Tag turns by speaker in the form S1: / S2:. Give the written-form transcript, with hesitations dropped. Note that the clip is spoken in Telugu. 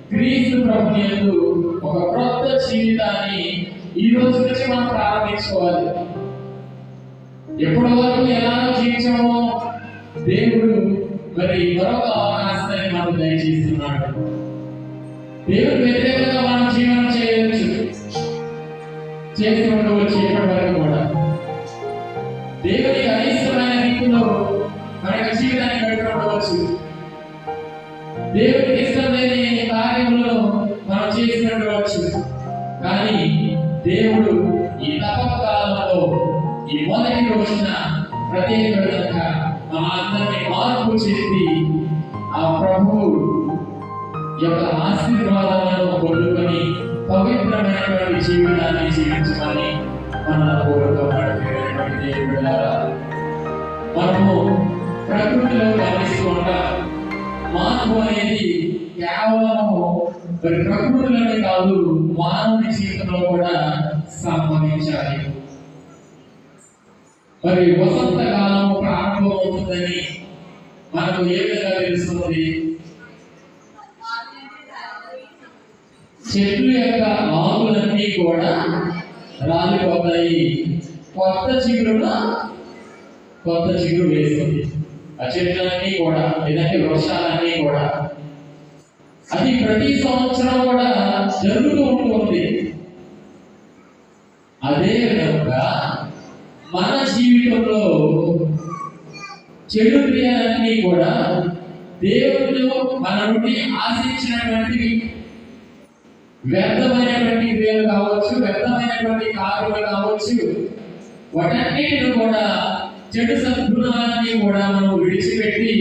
S1: క్రీస్తు ప్రభువునందు ఒక క్రొత్త జీవితాన్ని ఈ రోజు నుంచి మనం ప్రారంభించుకోవాలి. ఎప్పటి వరకు ఎలా జీవించామో దేవుడు మరి మరొక అవకాశాన్ని మనకు దయచేస్తున్నాడు. దేవుడు వ్యతిరేకంగా మనం జీవనం చేయవచ్చు, చేసి ఉండవచ్చు. ఎప్పటి వరకు కూడా దేవునికి అయిష్టమైన రీతిలో మన యొక్క జీవితాన్ని గడిపి ఉండవచ్చు. దేవుడికి ఇష్టం లేని కార్యములను మనం చేసి ఉండవచ్చు. కానీ దేవుడు ఈ తపక కాలంలో ఈ మొదటి రోజున ప్రత్యేకంగా మా అందరినీ మార్పు చెంది ఆ ప్రభువు యొక్క ఆశీర్వాదాలను పొందుకొని పవిత్రమైనటువంటి జీవితాన్ని జీవించమని మన కోరుకోబడినటువంటి దేవుడారా, మనము ప్రకృతిలో గమనిస్తూ ఉంటాం. మార్పు అనేది కేవలము మరి ప్రకృతిలోనే కాదు, మానవుని జీవితంలో కూడా సంభవించాలి. మరి వసంత కాలం ప్రారంభమవుతుందని మనకు ఏ విధంగా తెలుస్తుంది? చెట్ల యొక్క ఆకులన్నీ కూడా రాలిపోతాయి, కొత్త చిగురు వేస్తుంది. ఆ చెట్లన్నీ కూడా, లేదంటే వృక్షాలన్నీ కూడా, అది ప్రతి సంవత్సరం కూడా జరుగుతూ ఉంటుంది. అదే విధంగా మన జీవితంలో చెడు క్రియలన్నీ కూడా దేవుడు మన నుండి ఆశించినటువంటి వ్యర్థమైనటువంటి క్రియలు కావచ్చు, వ్యర్థమైనటువంటి కార్యములు కావచ్చు, వాటన్నిటిని కూడా, చెడు సద్గుణాలన్నీ కూడా మనం విడిచిపెట్టి